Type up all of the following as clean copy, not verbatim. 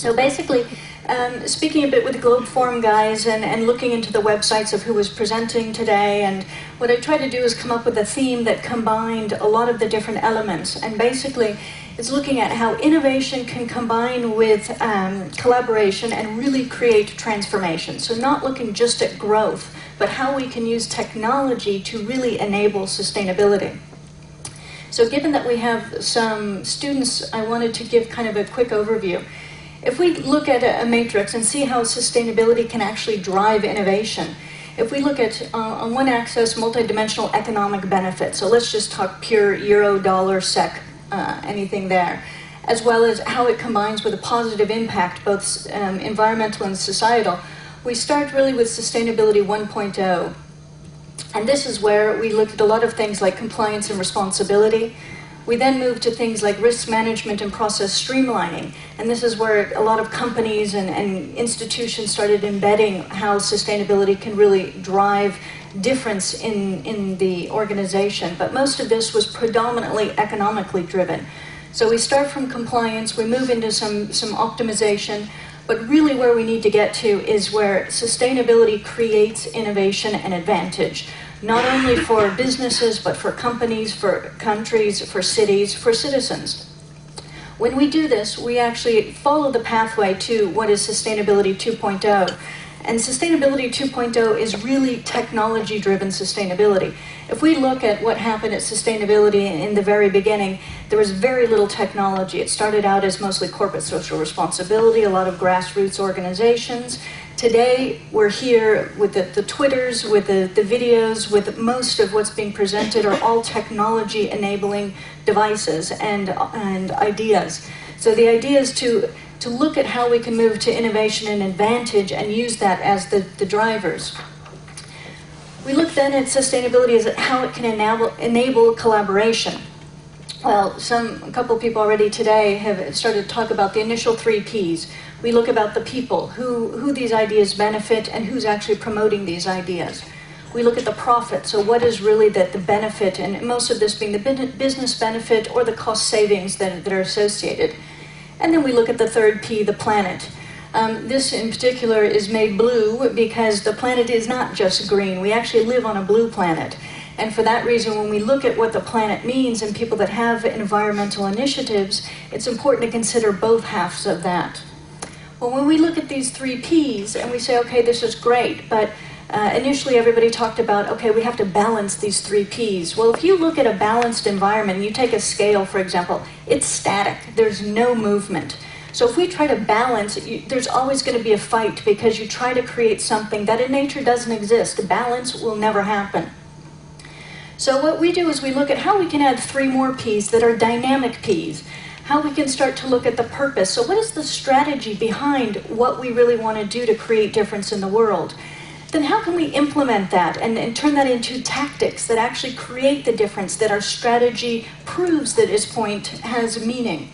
So basically, speaking a bit with the Globe Forum guys and looking into the websites of who was presenting today, and what I tried to do is come up with a theme that combined a lot of the different elements, and basically it's looking at how innovation can combine with collaboration and really create transformation. So not looking just at growth, but how we can use technology to really enable sustainability. So given that we have some students, I wanted to give kind of a quick overview. If we look at a matrix and see how sustainability can actually drive innovation, if we look at, on one axis, multidimensional economic benefits, so let's just talk pure euro, dollar, SEK, anything there, as well as how it combines with a positive impact, both environmental and societal, we start really with Sustainability 1.0. And this is where we looked at a lot of things like compliance and responsibility. We then moved to things like risk management and process streamlining. And this is where a lot of companies and institutions started embedding how sustainability can really drive difference in the organization. But most of this was predominantly economically driven. So we start from compliance, we move into some optimization, but really where we need to get to is where sustainability creates innovation and advantage, not only for businesses, but for companies, for countries, for cities, for citizens. When we do this, we actually follow the pathway to what is Sustainability 2.0. And Sustainability 2.0 is really technology-driven sustainability. If we look at what happened at sustainability in the very beginning, there was very little technology. It started out as mostly corporate social responsibility, a lot of grassroots organizations. Today, we're here with the Twitters, with the videos, with most of what's being presented are all technology-enabling devices and ideas. So the idea is to look at how we can move to innovation and advantage and use that as the drivers. We look then at sustainability as how it can enable collaboration. Well, a couple of people already today have started to talk about the initial 3 Ps. We look about the people, who these ideas benefit and who's actually promoting these ideas. We look at the profit, so what is really the benefit, and most of this being the business benefit or the cost savings that are associated. And then we look at the 3rd P, the planet. This in particular is made blue because the planet is not just green. We actually live on a blue planet. And for that reason, when we look at what the planet means and people that have environmental initiatives, it's important to consider both halves of that. Well, when we look at these 3 Ps and we say, okay, this is great, but initially everybody talked about, okay, we have to balance these 3 Ps. Well, if you look at a balanced environment, and you take a scale, for example, it's static. There's no movement. So if we try to balance, there's always going to be a fight because you try to create something that in nature doesn't exist. Balance will never happen. So what we do is we look at how we can add 3 more Ps that are dynamic Ps, how we can start to look at the purpose. So what is the strategy behind what we really want to do to create difference in the world? Then how can we implement that and turn that into tactics that actually create the difference, that our strategy proves that its point has meaning?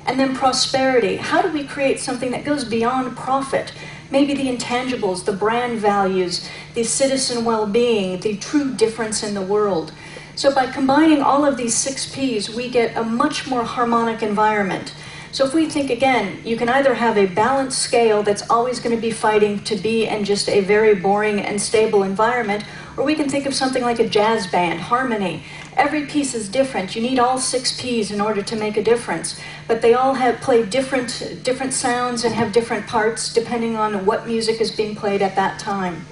And then prosperity. How do we create something that goes beyond profit? Maybe the intangibles, the brand values, the citizen well-being, the true difference in the world. So by combining all of these 6 Ps, we get a much more harmonic environment. So if we think again, you can either have a balanced scale that's always going to be fighting to be in just a very boring and stable environment, or we can think of something like a jazz band, harmony. Every piece is different. You need all 6 Ps in order to make a difference, but they all play different sounds and have different parts depending on what music is being played at that time.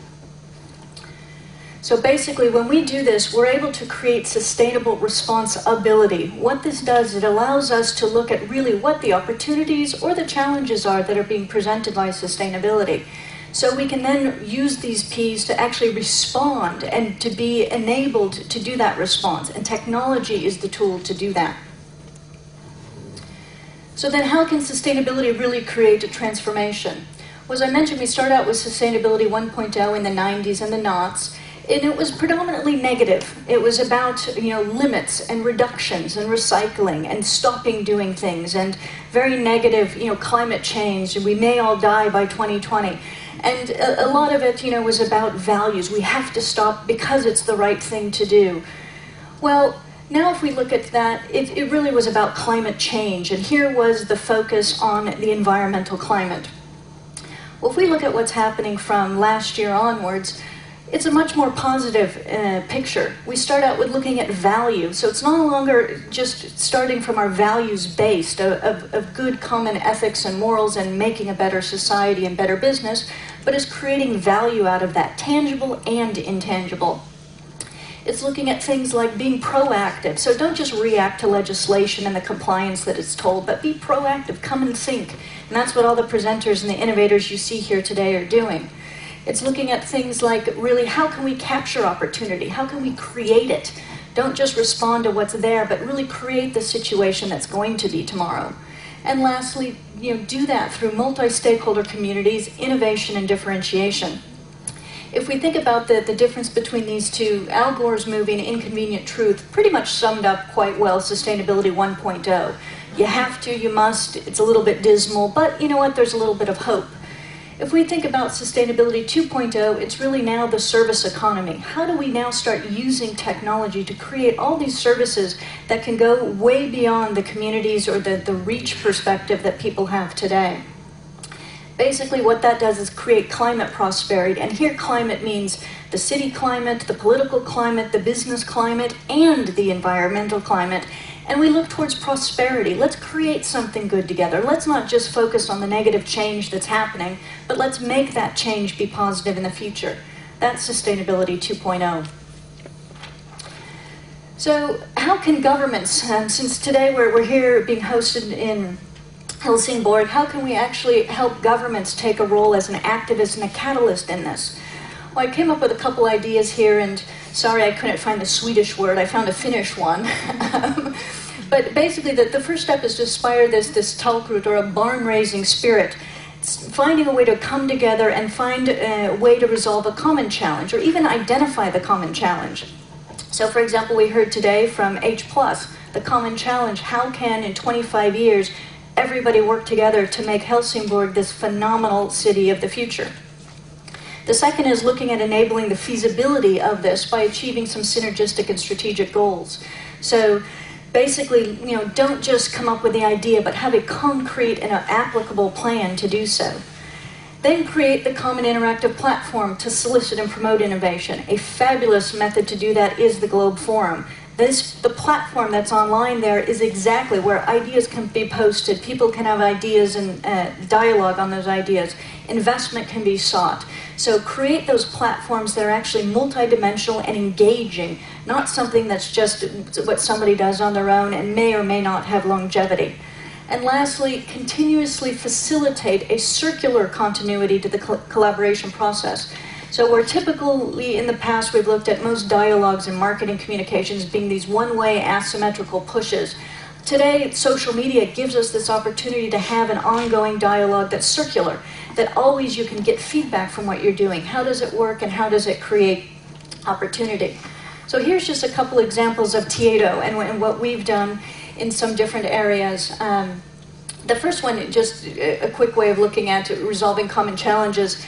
So basically, when we do this, we're able to create sustainable responsibility. What this does, it allows us to look at really what the opportunities or the challenges are that are being presented by sustainability. So we can then use these Ps to actually respond and to be enabled to do that response. And technology is the tool to do that. So then how can sustainability really create a transformation? Well, as I mentioned, we started out with Sustainability 1.0 in the 90s and the noughts. And it was predominantly negative. It was about, limits and reductions and recycling and stopping doing things and very negative, climate change. We may all die by 2020. And a lot of it, was about values. We have to stop because it's the right thing to do. Well, Now if we look at that, it really was about climate change, and here was the focus on the environmental climate. Well, if we look at what's happening from last year onwards, it's a much more positive picture. We start out with looking at value, so it's no longer just starting from our values-based of good common ethics and morals and making a better society and better business, but is creating value out of that, tangible and intangible. It's looking at things like being proactive. So don't just react to legislation and the compliance that it's told, but be proactive, come and think. And that's what all the presenters and the innovators you see here today are doing. It's looking at things like, really, how can we capture opportunity? How can we create it? Don't just respond to what's there, but really create the situation that's going to be tomorrow. And lastly, do that through multi-stakeholder communities, innovation and differentiation. If we think about the difference between these two, Al Gore's movie, An Inconvenient Truth, pretty much summed up quite well Sustainability 1.0. You have to, you must, it's a little bit dismal, but you know what, there's a little bit of hope. If we think about Sustainability 2.0, it's really now the service economy. How do we now start using technology to create all these services that can go way beyond the communities or the reach perspective that people have today? Basically, what that does is create climate prosperity, and here climate means the city climate, the political climate, the business climate, and the environmental climate. And we look towards prosperity. Let's create something good together. Let's not just focus on the negative change that's happening, but let's make that change be positive in the future. That's Sustainability 2.0. So how can governments, since today we're here being hosted in Helsingborg, how can we actually help governments take a role as an activist and a catalyst in this? Well, I came up with a couple ideas here, and sorry I couldn't find the Swedish word, I found a Finnish one. But basically the first step is to inspire this talkroot, or a barn-raising spirit. It's finding a way to come together and find a way to resolve a common challenge, or even identify the common challenge. So for example, we heard today from H+, the common challenge, how can in 25 years everybody work together to make Helsingborg this phenomenal city of the future? The second is looking at enabling the feasibility of this by achieving some synergistic and strategic goals. So basically, don't just come up with the idea, but have a concrete and an applicable plan to do so. Then create the common interactive platform to solicit and promote innovation. A fabulous method to do that is the Globe Forum. The platform that's online there is exactly where ideas can be posted, people can have ideas and dialogue on those ideas, investment can be sought. So create those platforms that are actually multidimensional and engaging, not something that's just what somebody does on their own and may or may not have longevity. And lastly, continuously facilitate a circular continuity to the collaboration process. So where typically in the past we've looked at most dialogues and marketing communications being these one-way asymmetrical pushes, today social media gives us this opportunity to have an ongoing dialogue that's circular, that always you can get feedback from what you're doing. How does it work and how does it create opportunity? So here's just a couple examples of Tieto and what we've done in some different areas. The first one, just a quick way of looking at resolving common challenges.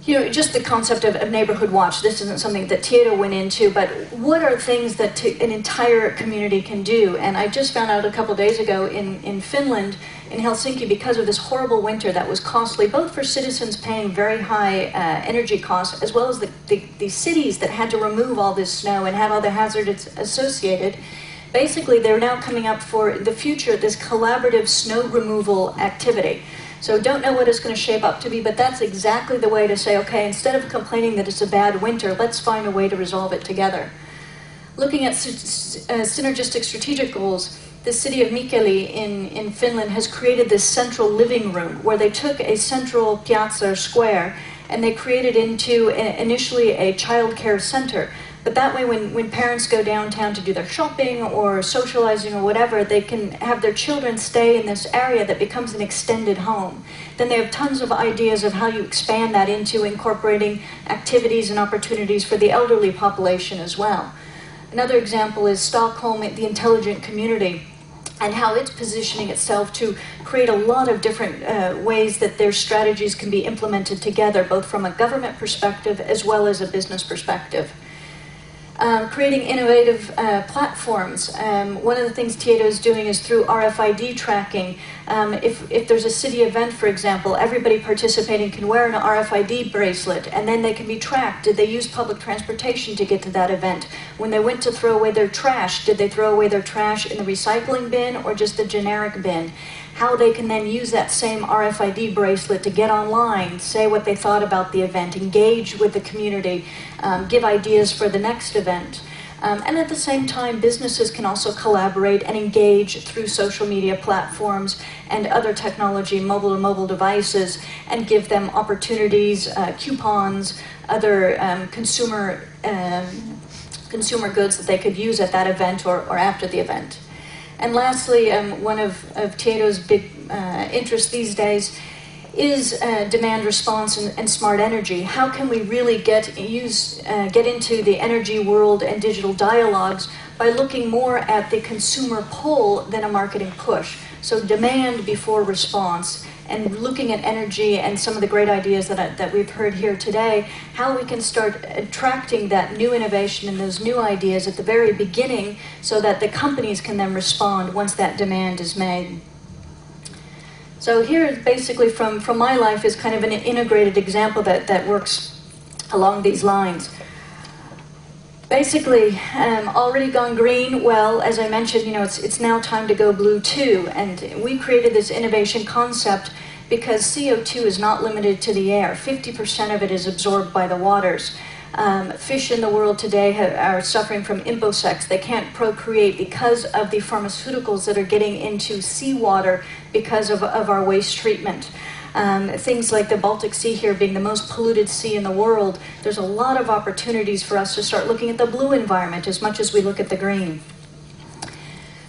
Just the concept of neighborhood watch. This isn't something that Tieto went into, but what are things that an entire community can do? And I just found out a couple days ago in Finland, in Helsinki, because of this horrible winter that was costly, both for citizens paying very high energy costs, as well as the cities that had to remove all this snow and have all the hazards associated. Basically, they're now coming up for the future, this collaborative snow removal activity. So don't know what it's going to shape up to be, but that's exactly the way to say, okay, instead of complaining that it's a bad winter, let's find a way to resolve it together. Looking at synergistic strategic goals, the city of Mikkeli in Finland has created this central living room where they took a central piazza or square and they created into initially a child care center. But that way when parents go downtown to do their shopping or socializing or whatever, they can have their children stay in this area that becomes an extended home. Then they have tons of ideas of how you expand that into incorporating activities and opportunities for the elderly population as well. Another example is Stockholm, the intelligent community, and how it's positioning itself to create a lot of different ways that their strategies can be implemented together, both from a government perspective as well as a business perspective. Creating innovative platforms. One of the things Tieto is doing is through RFID tracking. If there's a city event, for example, everybody participating can wear an RFID bracelet, and then they can be tracked. Did they use public transportation to get to that event? When they went to throw away their trash, did they throw away their trash in the recycling bin or just the generic bin? How they can then use that same RFID bracelet to get online, say what they thought about the event, engage with the community, give ideas for the next event. And at the same time, businesses can also collaborate and engage through social media platforms and other technology, mobile devices, and give them opportunities, coupons, other consumer goods that they could use at that event or after the event. And lastly, one of Tieto's big interests these days is demand response and smart energy. How can we really get into the energy world and digital dialogues by looking more at the consumer pull than a marketing push? So demand before response, and looking at energy and some of the great ideas that we've heard here today, how we can start attracting that new innovation and those new ideas at the very beginning so that the companies can then respond once that demand is made. So here, basically, from my life is kind of an integrated example that works along these lines. Basically, already gone green. Well, as I mentioned, it's now time to go blue too. And we created this innovation concept because CO2 is not limited to the air. 50% of it is absorbed by the waters. Fish in the world today are suffering from imposex. They can't procreate because of the pharmaceuticals that are getting into seawater because of our waste treatment. Things like the Baltic Sea here being the most polluted sea in the world, there's a lot of opportunities for us to start looking at the blue environment as much as we look at the green.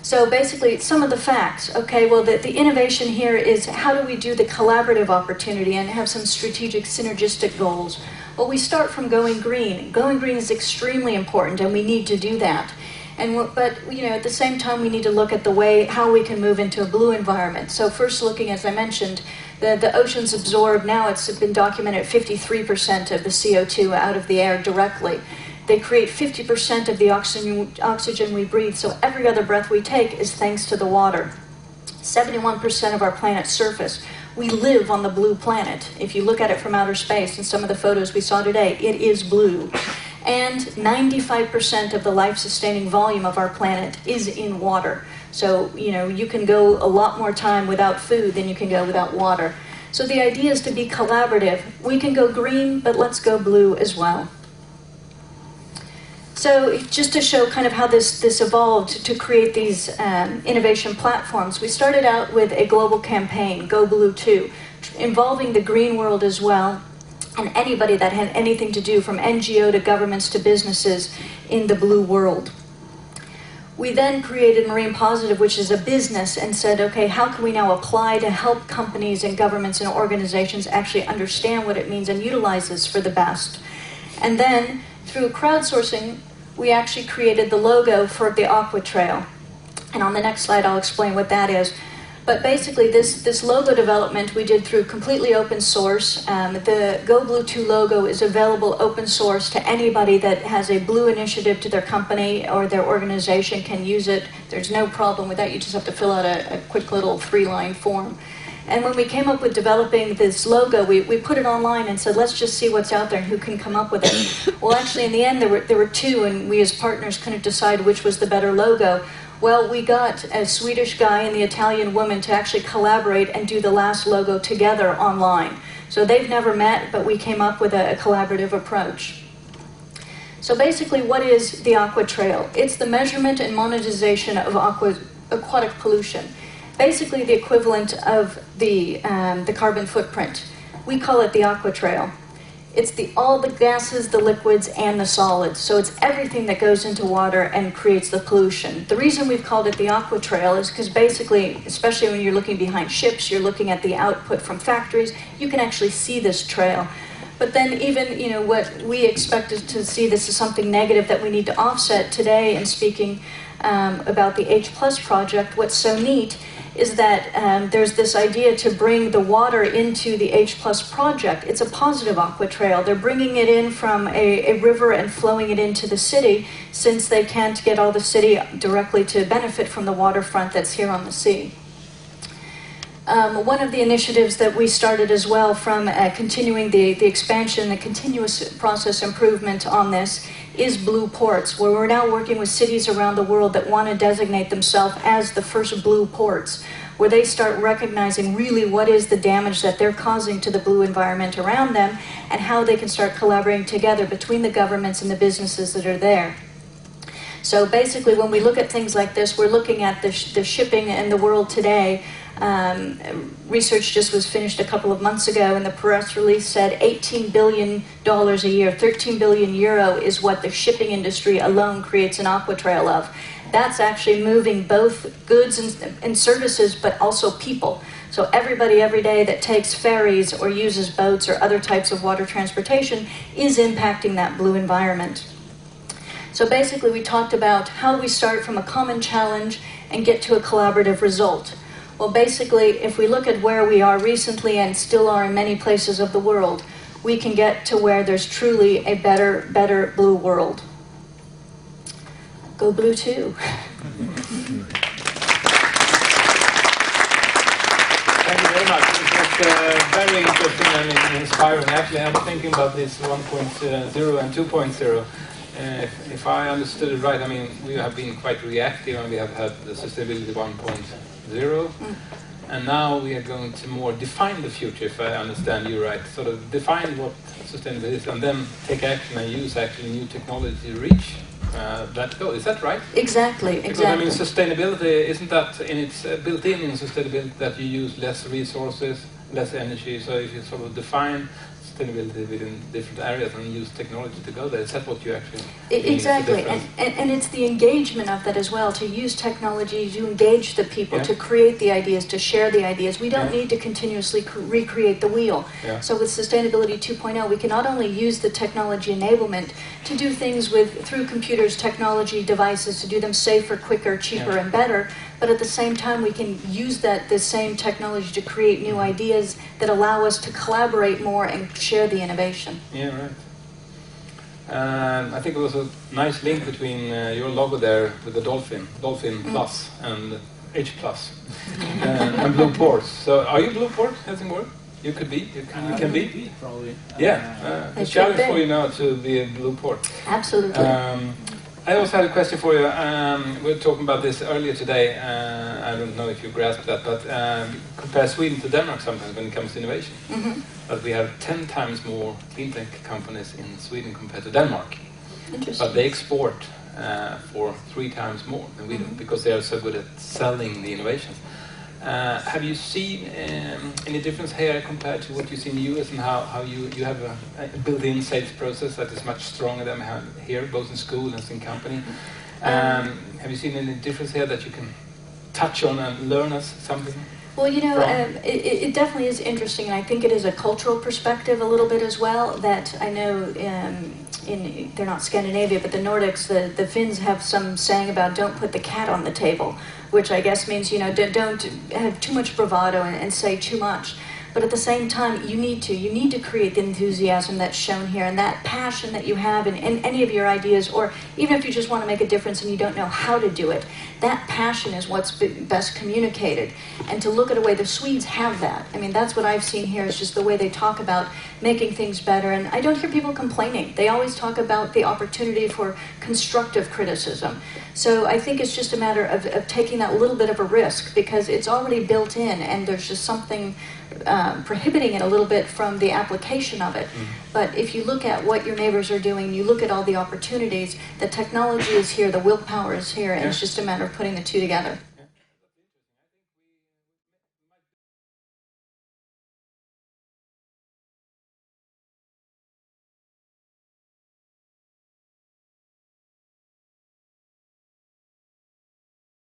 So basically, some of the facts. Okay, well, the innovation here is how do we do the collaborative opportunity and have some strategic synergistic goals? Well, we start from going green. Going green is extremely important, and we need to do that. But at the same time, we need to look at how we can move into a blue environment. So first looking, as I mentioned, the oceans absorb, now it's been documented, 53% of the CO2 out of the air directly. They create 50% of the oxygen we breathe, so every other breath we take is thanks to the water. 71% of our planet's surface. We live on the blue planet. If you look at it from outer space, and some of the photos we saw today, it is blue. And 95% of the life-sustaining volume of our planet is in water. So, you can go a lot more time without food than you can go without water. So the idea is to be collaborative. We can go green, but let's go blue as well. So just to show kind of how this evolved to create these innovation platforms, we started out with a global campaign, Go Blue 2, involving the green world as well, and anybody that had anything to do, from NGO to governments to businesses in the blue world. We then created Marine Positive, which is a business, and said, okay, how can we now apply to help companies and governments and organizations actually understand what it means and utilize this for the best? And then, through crowdsourcing, we actually created the logo for the Aqua Trail. And on the next slide, I'll explain what that is. But basically, this logo development we did through completely open source. The Go Blue 2 logo is available open source to anybody that has a blue initiative to their company or their organization can use it. There's no problem with that. You just have to fill out a quick little 3-line form. And when we came up with developing this logo, we put it online and said, let's just see what's out there and who can come up with it. Well, actually, in the end, there were two, and we as partners couldn't decide which was the better logo. Well, we got a Swedish guy and the Italian woman to actually collaborate and do the last logo together online. So they've never met, but we came up with a collaborative approach. So basically, what is the Aqua Trail? It's the measurement and monetization of aquatic pollution. Basically the equivalent of the carbon footprint. We call it the Aqua Trail. It's all the gases, the liquids, and the solids. So it's everything that goes into water and creates the pollution. The reason we've called it the Aqua Trail is because basically, especially when you're looking behind ships, you're looking at the output from factories, you can actually see this trail. But then even, what we expected to see, this is something negative that we need to offset today in speaking about the H+ project. What's so neat is that there's this idea to bring the water into the H+ project. It's a positive aqua trail. They're bringing it in from a river and flowing it into the city, since they can't get all the city directly to benefit from the waterfront that's here on the sea. One of the initiatives that we started as well from continuing the expansion, the continuous process improvement on this, is blue ports, where we're now working with cities around the world that want to designate themselves as the first blue ports, where they start recognizing really what is the damage that they're causing to the blue environment around them, and how they can start collaborating together between the governments and the businesses that are there. So basically, when we look at things like this, we're looking at the shipping in the world today. Research just was finished a couple of months ago, and the press release said $18 billion a year, 13 billion euro is what the shipping industry alone creates an aqua trail of. That's actually moving both goods and services, but also people. So everybody every day that takes ferries or uses boats or other types of water transportation is impacting that blue environment. So basically, we talked about how we start from a common challenge and get to a collaborative result. Well, basically, if we look at where we are recently and still are in many places of the world, we can get to where there's truly a better blue world. Go blue too. Thank you very much. It was very interesting and inspiring. Actually, I'm thinking about this 1.0 and 2.0. If I understood it right, I mean, we have been quite reactive, and we have had the sustainability 1.0, and now we are going to more define the future, if I understand you right. Sort of define what sustainability is, and then take action and use actually new technology to reach that goal. Is that right? Exactly, because, exactly. I mean, sustainability, isn't that built in sustainability that you use less resources, less energy? So if you sort of define sustainability within different areas and use technology to go there, is that what you actually exactly, and it's the engagement of that as well, to use technology to engage the people, to create the ideas, to share the ideas. We don't need to continuously recreate the wheel. So with Sustainability 2.0, we can not only use the technology enablement to do things through computers, technology, devices, to do them safer, quicker, cheaper, and better, but at the same time we can use the same technology to create new ideas that allow us to collaborate more and share the innovation. Yeah, right. I think it was a nice link between your logo there with the dolphin plus and H+, and blue ports. So are you blue port, Helsingborg? You could be. You can be. Probably. Yeah. A challenge for you now to be a blue port. Absolutely. I also had a question for you. We were talking about this earlier today. I don't know if you grasped that, but compare Sweden to Denmark sometimes when it comes to innovation. But we have 10 times more clean tech companies in Sweden compared to Denmark. Interesting. But they export for 3 times more than we do, because they are so good at selling the innovations. Have you seen any difference here compared to what you see in the US, and how you have a built-in sales process that is much stronger than we have here, both in school and in company? Have you seen any difference here that you can touch on and learn us something? Well, you know, it definitely is interesting, and I think it is a cultural perspective a little bit as well, that I know they're not Scandinavia, but the Nordics, the Finns have some saying about don't put the cat on the table, which I guess means, you know, don't have too much bravado and say too much. But at the same time, you need to create the enthusiasm that's shown here, and that passion that you have in any of your ideas, or even if you just want to make a difference and you don't know how to do it, that passion is what's best communicated. And to look at a way the Swedes have that. I mean, that's what I've seen here, is just the way they talk about making things better. And I don't hear people complaining. They always talk about the opportunity for constructive criticism. So I think it's just a matter of taking that little bit of a risk, because it's already built in, and there's just something prohibiting it a little bit from the application of it. But if you look at what your neighbors are doing, you look at all the opportunities, the technology is here, the willpower is here, and it's just a matter of putting the two together.